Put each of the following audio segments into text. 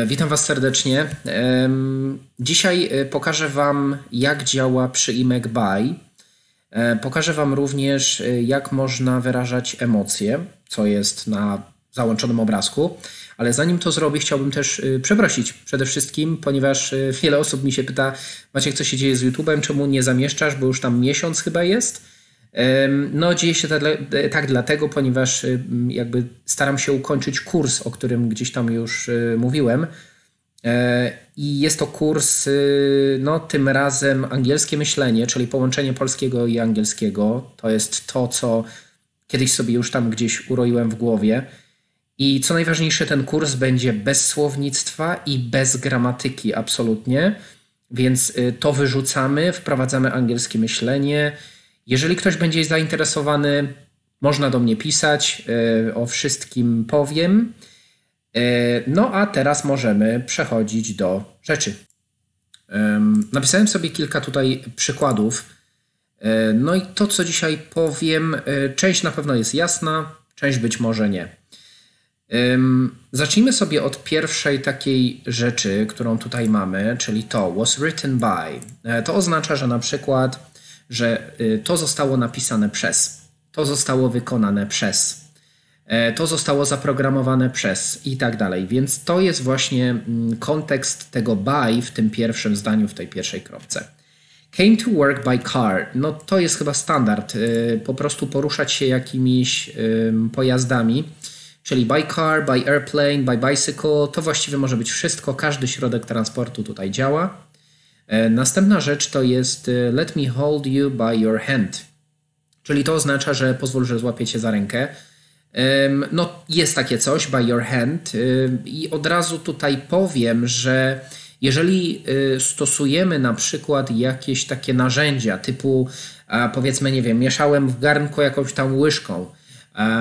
Witam Was serdecznie. Dzisiaj pokażę Wam, jak działa przyimek by. Pokażę Wam również, jak można wyrażać emocje, co jest na załączonym obrazku. Ale zanim to zrobię, chciałbym też przeprosić przede wszystkim, ponieważ wiele osób mi się pyta: Maciek, co się dzieje z YouTube'em, czemu nie zamieszczasz, bo już tam miesiąc chyba jest. No, dzieje się tak dlatego, ponieważ jakby staram się ukończyć kurs, o którym gdzieś tam już mówiłem. I jest to kurs, no tym razem angielskie myślenie, czyli połączenie polskiego i angielskiego. To jest to, co kiedyś sobie już tam gdzieś uroiłem w głowie. I co najważniejsze, ten kurs będzie bez słownictwa i bez gramatyki absolutnie. Więc to wyrzucamy, wprowadzamy angielskie myślenie. Jeżeli ktoś będzie zainteresowany, można do mnie pisać, o wszystkim powiem. No a teraz możemy przechodzić do rzeczy. Napisałem sobie kilka tutaj przykładów. No i to, co dzisiaj powiem, część na pewno jest jasna, część być może nie. Zacznijmy sobie od pierwszej takiej rzeczy, którą tutaj mamy, czyli to was written by. To oznacza, że na przykład że to zostało napisane przez, to zostało wykonane przez, to zostało zaprogramowane przez i tak dalej. Więc to jest właśnie kontekst tego by w tym pierwszym zdaniu, w tej pierwszej kropce. Came to work by car. No to jest chyba standard. Po prostu poruszać się jakimiś pojazdami, czyli by car, by airplane, by bicycle. To właściwie może być wszystko. Każdy środek transportu tutaj działa. Następna rzecz to jest let me hold you by your hand, czyli to oznacza, że pozwól, że złapię cię za rękę. No jest takie coś, by your hand, i od razu tutaj powiem, że jeżeli stosujemy na przykład jakieś takie narzędzia typu, powiedzmy, nie wiem, mieszałem w garnku jakąś tam łyżką,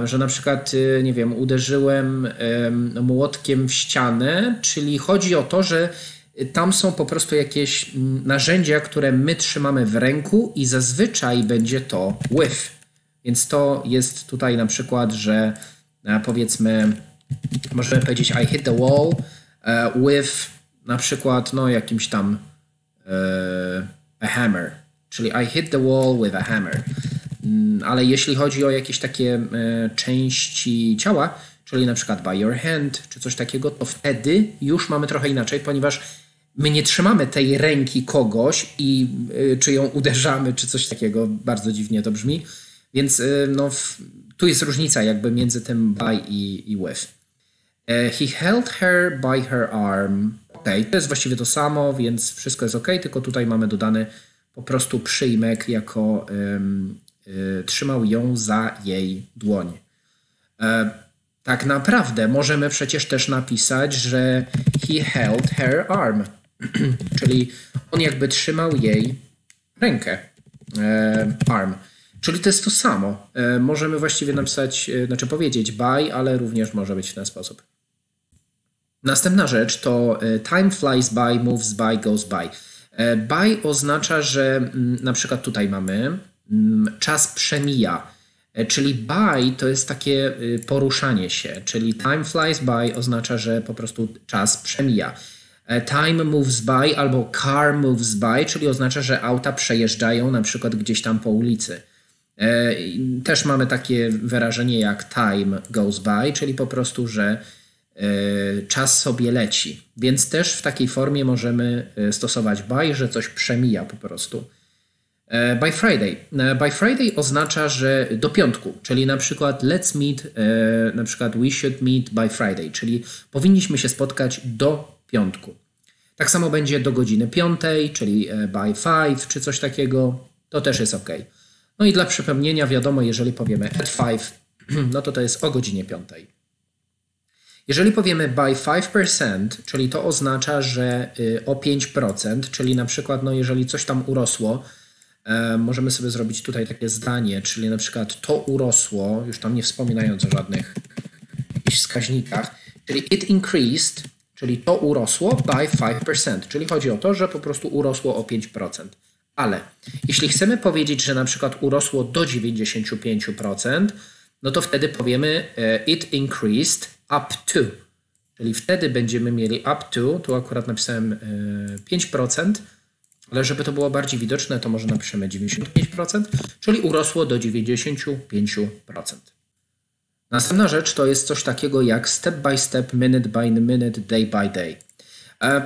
że na przykład, nie wiem, uderzyłem młotkiem w ścianę, czyli chodzi o to, że tam są po prostu jakieś narzędzia, które my trzymamy w ręku i zazwyczaj będzie to with. Więc to jest tutaj na przykład, że powiedzmy, możemy powiedzieć I hit the wall with na przykład no jakimś tam a hammer, czyli I hit the wall with a hammer. Ale jeśli chodzi o jakieś takie części ciała, czyli na przykład by your hand, czy coś takiego, to wtedy już mamy trochę inaczej, ponieważ my nie trzymamy tej ręki kogoś i czy ją uderzamy, czy coś takiego. Bardzo dziwnie to brzmi. Więc no, tu jest różnica jakby między tym by i with. He held her by her arm. Ok, to jest właściwie to samo, więc wszystko jest ok, tylko tutaj mamy dodany po prostu przyjmek jako trzymał ją za jej dłoń. Tak naprawdę możemy przecież też napisać, że he held her arm, czyli on jakby trzymał jej rękę, arm, czyli to jest to samo. Możemy właściwie napisać, znaczy powiedzieć by, ale również może być w ten sposób. Następna rzecz to time flies by, moves by, goes by. By oznacza, że na przykład tutaj mamy czas przemija. Czyli by to jest takie poruszanie się, czyli time flies by oznacza, że po prostu czas przemija. Time moves by albo car moves by, czyli oznacza, że auta przejeżdżają na przykład gdzieś tam po ulicy. Też mamy takie wyrażenie jak time goes by, czyli po prostu, że czas sobie leci. Więc też w takiej formie możemy stosować by, że coś przemija po prostu. By Friday. By Friday oznacza, że do piątku, czyli na przykład let's meet, na przykład we should meet by Friday, czyli powinniśmy się spotkać do piątku. Tak samo będzie do godziny 5, czyli by 5 czy coś takiego, to też jest ok. No i dla przypomnienia wiadomo, jeżeli powiemy at 5, no to jest o godzinie 5. Jeżeli powiemy by 5%, czyli to oznacza, że o 5%, czyli na przykład no jeżeli coś tam urosło, możemy sobie zrobić tutaj takie zdanie, czyli na przykład to urosło, już tam nie wspominając o żadnych jakichś wskaźnikach, czyli it increased, czyli to urosło by 5%, czyli chodzi o to, że po prostu urosło o 5%. Ale jeśli chcemy powiedzieć, że na przykład urosło do 95%, no to wtedy powiemy it increased up to, czyli wtedy będziemy mieli up to, tu akurat napisałem 5%, ale żeby to było bardziej widoczne, to może napiszemy 95%, czyli urosło do 95%. Następna rzecz to jest coś takiego jak step by step, minute by minute, day by day.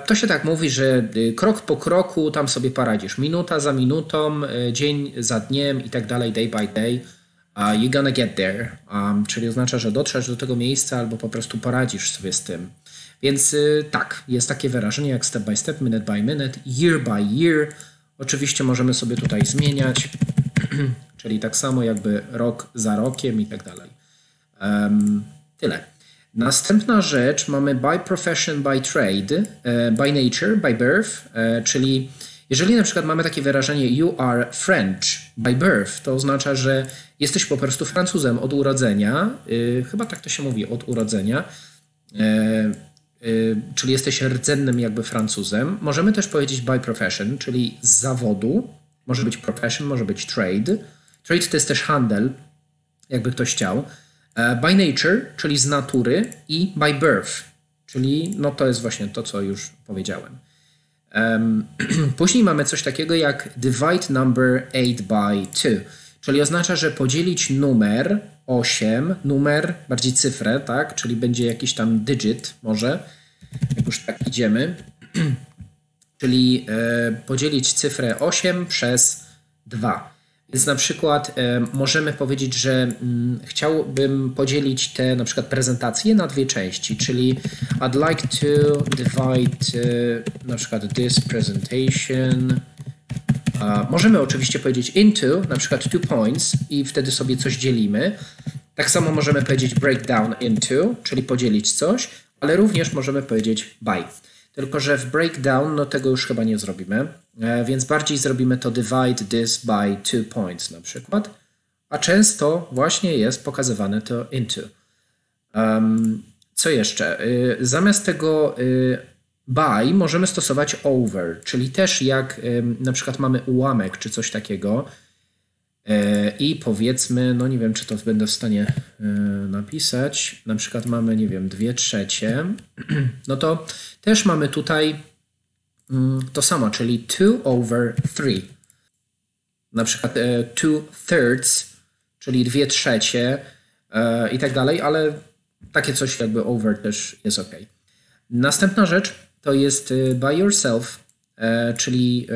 To się tak mówi, że krok po kroku tam sobie poradzisz, minuta za minutą, dzień za dniem i tak dalej, day by day. You're gonna get there, czyli oznacza, że dotrzesz do tego miejsca albo po prostu poradzisz sobie z tym. Więc tak, jest takie wyrażenie jak step by step, minute by minute, year by year. Oczywiście możemy sobie tutaj zmieniać, czyli tak samo jakby rok za rokiem i tak dalej. Tyle. Następna rzecz mamy by profession, by trade, by nature, by birth, czyli jeżeli na przykład mamy takie wyrażenie you are French by birth, to oznacza, że jesteś po prostu Francuzem od urodzenia, chyba tak to się mówi, od urodzenia, czyli jesteś rdzennym jakby Francuzem. Możemy też powiedzieć by profession, czyli z zawodu, może być profession, może być trade. Trade to jest też handel, jakby ktoś chciał. By nature, czyli z natury i by birth, czyli no to jest właśnie to, co już powiedziałem. Później mamy coś takiego jak divide number 8 by 2, czyli oznacza, że podzielić numer 8, numer, bardziej cyfrę, tak, czyli będzie jakiś tam digit może, jak już tak idziemy, czyli podzielić cyfrę 8 przez 2. Więc na przykład możemy powiedzieć, że chciałbym podzielić te na przykład prezentacje na dwie części, czyli I'd like to divide na przykład this presentation. Możemy oczywiście powiedzieć into, na przykład 2 points i wtedy sobie coś dzielimy. Tak samo możemy powiedzieć break down into, czyli podzielić coś, ale również możemy powiedzieć by. Tylko że w breakdown no tego już chyba nie zrobimy, więc bardziej zrobimy to divide this by 2 points na przykład, a często właśnie jest pokazywane to into. Co jeszcze? Zamiast tego by możemy stosować over, czyli też jak na przykład mamy ułamek czy coś takiego i powiedzmy, no nie wiem czy to będę w stanie napisać, na przykład mamy, nie wiem, 2/3, no to też mamy tutaj to samo, czyli 2/3. Na przykład 2/3, czyli 2/3 i tak dalej, ale takie coś jakby over też jest ok. Następna rzecz to jest by yourself, czyli,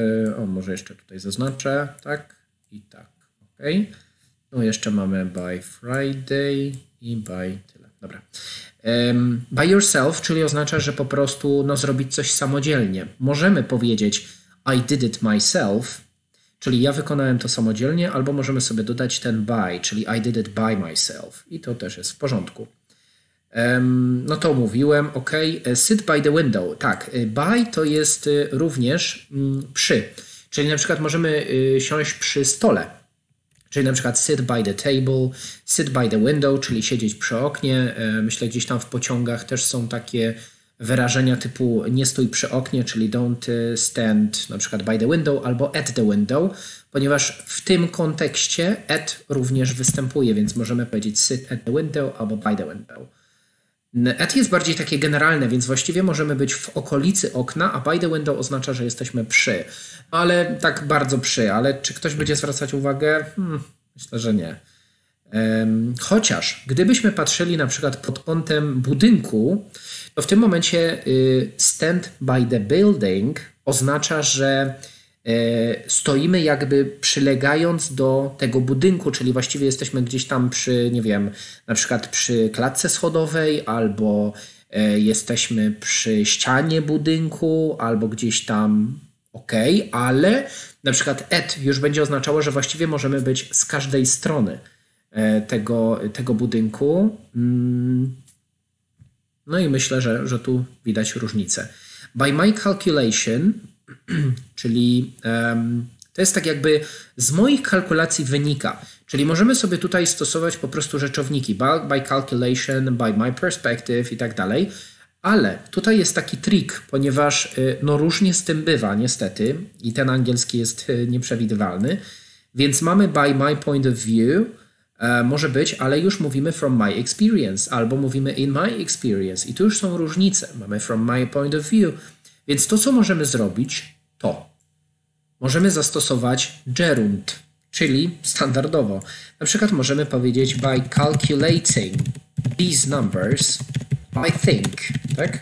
może jeszcze tutaj zaznaczę, tak i tak, ok. No jeszcze mamy by Friday i by tyle, dobra. By yourself, czyli oznacza, że po prostu no, zrobić coś samodzielnie. Możemy powiedzieć I did it myself, czyli ja wykonałem to samodzielnie, albo możemy sobie dodać ten by, czyli I did it by myself i to też jest w porządku. No to mówiłem, ok. Sit by the window, tak, by to jest również przy, czyli na przykład możemy siąść przy stole. Czyli na przykład sit by the table, sit by the window, czyli siedzieć przy oknie. Myślę, gdzieś tam w pociągach też są takie wyrażenia typu nie stój przy oknie, czyli don't stand na przykład by the window albo at the window, ponieważ w tym kontekście at również występuje, więc możemy powiedzieć sit at the window albo by the window. At jest bardziej takie generalne, więc właściwie możemy być w okolicy okna, a by the window oznacza, że jesteśmy przy. Ale tak bardzo przy, ale czy ktoś będzie zwracać uwagę? Myślę, że nie. Chociaż gdybyśmy patrzyli na przykład pod kątem budynku, to w tym momencie stand by the building oznacza, że stoimy jakby przylegając do tego budynku, czyli właściwie jesteśmy gdzieś tam przy, nie wiem, na przykład przy klatce schodowej, albo jesteśmy przy ścianie budynku, albo gdzieś tam ale na przykład at już będzie oznaczało, że właściwie możemy być z każdej strony tego budynku. No i myślę, że tu widać różnicę. By my calculation, czyli to jest tak jakby z moich kalkulacji wynika. Czyli możemy sobie tutaj stosować po prostu rzeczowniki by calculation, by my perspective i tak dalej. Ale tutaj jest taki trik, ponieważ no różnie z tym bywa niestety i ten angielski jest nieprzewidywalny. Więc mamy by my point of view, Może być, ale już mówimy from my experience, albo mówimy in my experience i tu już są różnice. Mamy from my point of view. Więc to, co możemy zrobić, to możemy zastosować gerund, czyli standardowo. Na przykład możemy powiedzieć by calculating these numbers, I think, tak?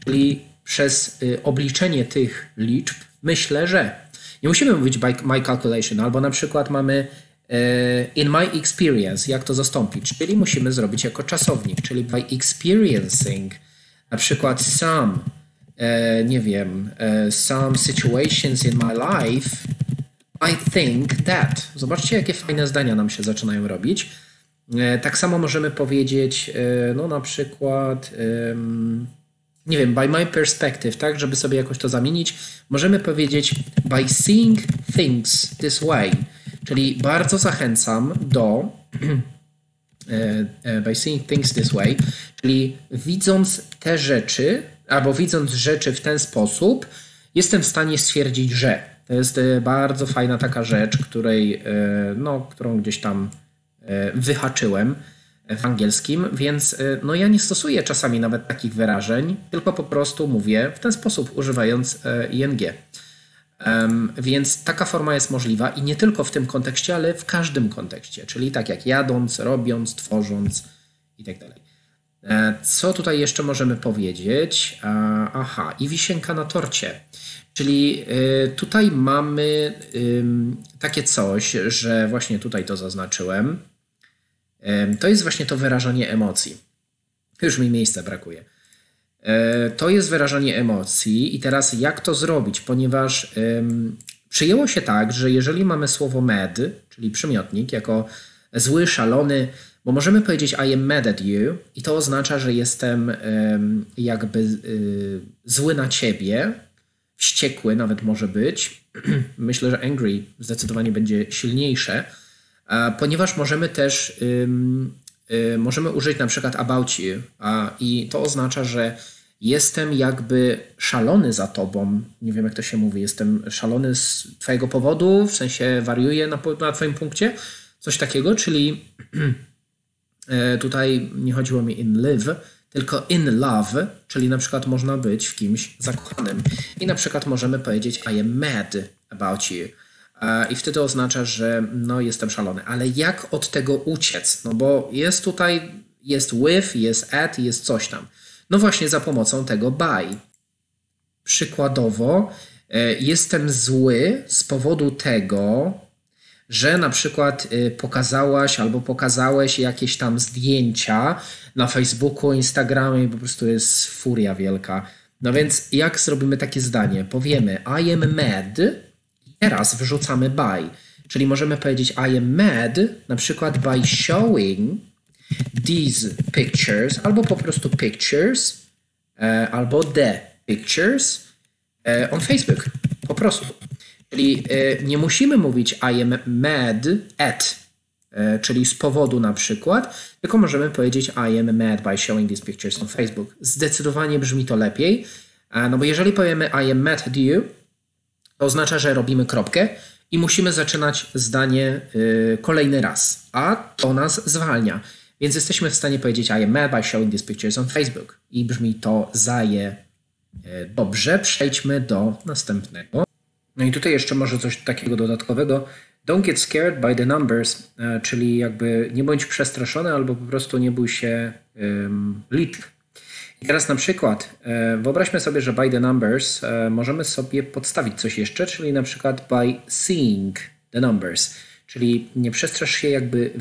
Czyli przez obliczenie tych liczb myślę, że. Nie musimy mówić by my calculation, albo na przykład mamy in my experience, jak to zastąpić, czyli musimy zrobić jako czasownik, czyli by experiencing, na przykład some, nie wiem, some situations in my life, I think that. Zobaczcie, jakie fajne zdania nam się zaczynają robić. Tak samo możemy powiedzieć, no na przykład, nie wiem, by my perspective, tak, żeby sobie jakoś to zamienić, możemy powiedzieć by seeing things this way, czyli bardzo zachęcam do by seeing things this way, czyli widząc te rzeczy, albo widząc rzeczy w ten sposób, jestem w stanie stwierdzić, że. To jest bardzo fajna taka rzecz, którą gdzieś tam wyhaczyłem w angielskim, więc no ja nie stosuję czasami nawet takich wyrażeń, tylko po prostu mówię w ten sposób, używając ing. Więc taka forma jest możliwa i nie tylko w tym kontekście, ale w każdym kontekście, czyli tak jak jadąc, robiąc, tworząc i tak dalej. Co tutaj jeszcze możemy powiedzieć? Aha, i wisienka na torcie. Czyli tutaj mamy takie coś, że właśnie tutaj to zaznaczyłem. To jest właśnie to wyrażanie emocji. Już mi miejsca brakuje. To jest wyrażanie emocji i teraz jak to zrobić? Ponieważ przyjęło się tak, że jeżeli mamy słowo mad, czyli przymiotnik, jako zły, szalony, bo możemy powiedzieć I am mad at you i to oznacza, że jestem jakby zły na ciebie, wściekły nawet może być. Myślę, że angry zdecydowanie będzie silniejsze, ponieważ możemy też możemy użyć na przykład about you i to oznacza, że jestem jakby szalony za tobą. Nie wiem, jak to się mówi. Jestem szalony z twojego powodu, w sensie wariuję na twoim punkcie. Coś takiego, czyli tutaj nie chodziło mi in live, tylko in love, czyli na przykład można być w kimś zakochanym. I na przykład możemy powiedzieć I am mad about you. I wtedy oznacza, że no jestem szalony. Ale jak od tego uciec? No bo jest tutaj, jest with, jest at, jest coś tam. No właśnie za pomocą tego by. Przykładowo jestem zły z powodu tego, że na przykład pokazałaś albo pokazałeś jakieś tam zdjęcia na Facebooku, Instagramie i po prostu jest furia wielka. No więc jak zrobimy takie zdanie? Powiemy I am mad i teraz wrzucamy by. Czyli możemy powiedzieć I am mad na przykład by showing these pictures albo po prostu pictures albo the pictures on Facebook. Po prostu. Czyli nie musimy mówić I am mad at, czyli z powodu na przykład, tylko możemy powiedzieć I am mad by showing these pictures on Facebook. Zdecydowanie brzmi to lepiej, no bo jeżeli powiemy I am mad at you, to oznacza, że robimy kropkę i musimy zaczynać zdanie kolejny raz, a to nas zwalnia. Więc jesteśmy w stanie powiedzieć I am mad by showing these pictures on Facebook i brzmi to dobrze. Przejdźmy do następnego. No i tutaj jeszcze może coś takiego dodatkowego. Don't get scared by the numbers, czyli jakby nie bądź przestraszony albo po prostu nie bój się liczb. I teraz na przykład wyobraźmy sobie, że by the numbers możemy sobie podstawić coś jeszcze, czyli na przykład by seeing the numbers, czyli nie przestrasz się jakby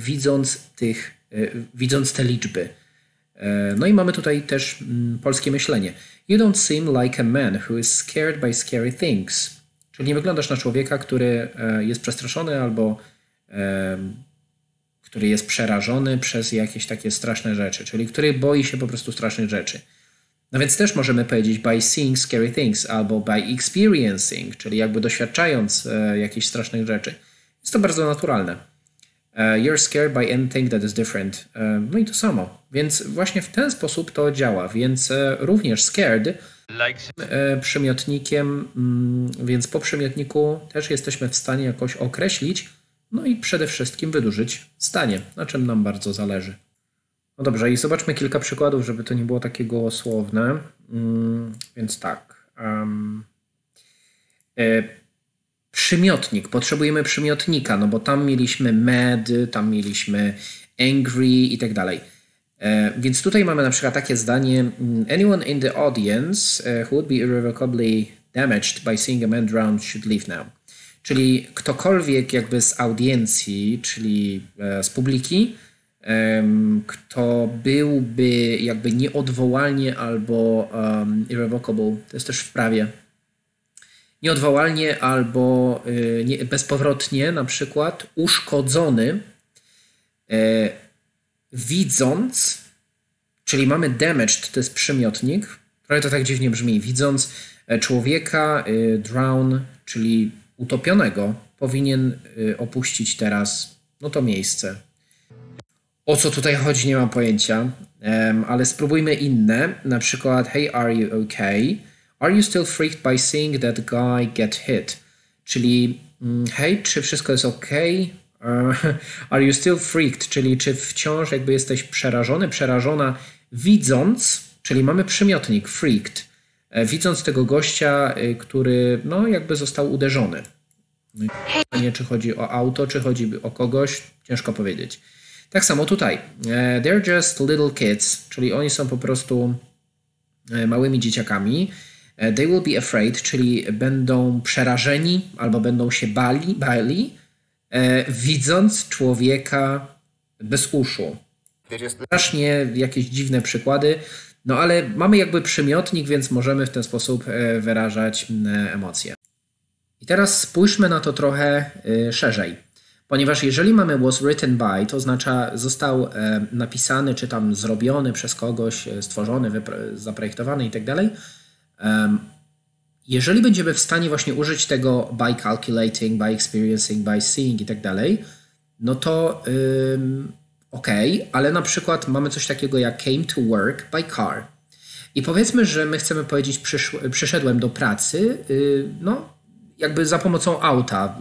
widząc te liczby. No i mamy tutaj też polskie myślenie. You don't seem like a man who is scared by scary things. Czyli nie wyglądasz na człowieka, który jest przestraszony albo który jest przerażony przez jakieś takie straszne rzeczy, czyli który boi się po prostu strasznych rzeczy. No więc też możemy powiedzieć by seeing scary things albo by experiencing, czyli jakby doświadczając jakichś strasznych rzeczy. Jest to bardzo naturalne. You're scared by anything that is different. No i to samo. Więc właśnie w ten sposób to działa. Więc również scared przymiotnikiem, więc po przymiotniku też jesteśmy w stanie jakoś określić no i przede wszystkim wydłużyć zdanie, na czym nam bardzo zależy. No dobrze, i zobaczmy kilka przykładów, żeby to nie było takie gołosłowne. Więc tak. Przymiotnik. Potrzebujemy przymiotnika, no bo tam mieliśmy mad, tam mieliśmy angry i tak dalej. Więc tutaj mamy na przykład takie zdanie: anyone in the audience who would be irrevocably damaged by seeing a man drowned should leave now. Czyli ktokolwiek jakby z audiencji, czyli z publiki, kto byłby jakby nieodwołalnie albo irrevocable, to jest też w prawie, nieodwołalnie albo bezpowrotnie na przykład uszkodzony, widząc, czyli mamy damaged, to jest przymiotnik, trochę to tak dziwnie brzmi, widząc człowieka drown, czyli utopionego, powinien opuścić teraz to miejsce. O co tutaj chodzi, nie mam pojęcia, ale spróbujmy inne, na przykład hey, are you okay? Are you still freaked by seeing that guy get hit? Czyli hej, czy wszystko jest ok? Are you still freaked? Czyli czy wciąż jakby jesteś przerażony, przerażona, widząc, czyli mamy przymiotnik freaked, widząc tego gościa, który jakby został uderzony. Nie, czy chodzi o auto, czy chodzi o kogoś, ciężko powiedzieć. Tak samo tutaj. They're just little kids, czyli oni są po prostu małymi dzieciakami. They will be afraid, czyli będą przerażeni albo będą się bali, widząc człowieka bez uszu. Strasznie jakieś dziwne przykłady, ale mamy jakby przymiotnik, więc możemy w ten sposób wyrażać emocje. I teraz spójrzmy na to trochę szerzej, ponieważ jeżeli mamy was written by, to oznacza został napisany, czy tam zrobiony przez kogoś, stworzony, zaprojektowany i tak dalej. Jeżeli będziemy w stanie właśnie użyć tego by calculating, by experiencing, by seeing i tak dalej, no to ale na przykład mamy coś takiego jak came to work by car. I powiedzmy, że my chcemy powiedzieć przyszedłem do pracy, jakby za pomocą auta,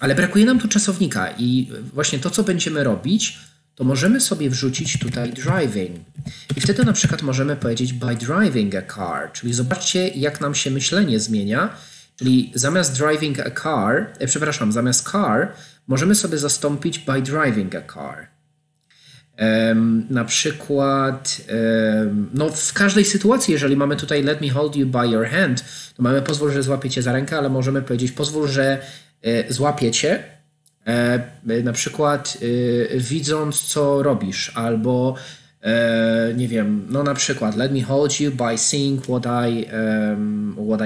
ale brakuje nam tu czasownika i właśnie to, co będziemy robić, to możemy sobie wrzucić tutaj driving. I wtedy na przykład możemy powiedzieć by driving a car, czyli zobaczcie, jak nam się myślenie zmienia, czyli zamiast driving a car, zamiast car, możemy sobie zastąpić by driving a car. Na przykład, w każdej sytuacji, jeżeli mamy tutaj let me hold you by your hand, to mamy pozwól, że złapię cię za rękę, ale możemy powiedzieć pozwól, że złapię cię, na przykład widząc, co robisz, albo nie wiem, na przykład let me hold you by seeing what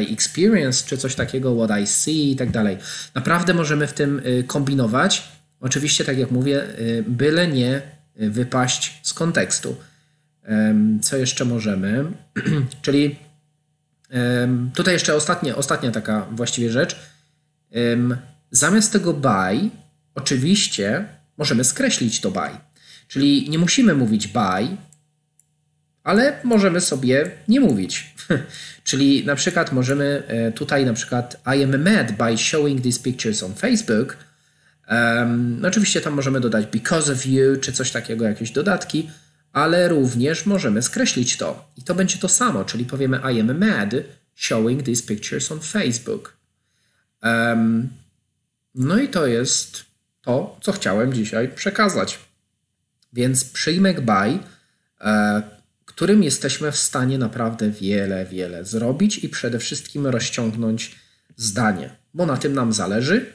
I experience, czy coś takiego, what I see i tak dalej. Naprawdę możemy w tym kombinować. Oczywiście, tak jak mówię, byle nie wypaść z kontekstu. Co jeszcze możemy? Czyli tutaj jeszcze ostatnia taka właściwie rzecz. Zamiast tego by, oczywiście możemy skreślić to by. Czyli nie musimy mówić by, ale możemy sobie nie mówić. Czyli na przykład możemy tutaj I am mad by showing these pictures on Facebook. Oczywiście tam możemy dodać because of you, czy coś takiego, jakieś dodatki, ale również możemy skreślić to. I to będzie to samo, czyli powiemy I am mad showing these pictures on Facebook. I to jest to, co chciałem dzisiaj przekazać. Więc przyjmek by, którym jesteśmy w stanie naprawdę wiele zrobić i przede wszystkim rozciągnąć zdanie, bo na tym nam zależy,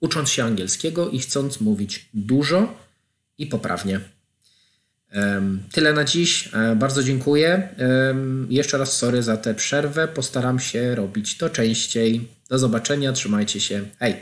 ucząc się angielskiego i chcąc mówić dużo i poprawnie. Tyle na dziś. Bardzo dziękuję. Jeszcze raz sorry za tę przerwę. Postaram się robić to częściej. Do zobaczenia. Trzymajcie się. Hej!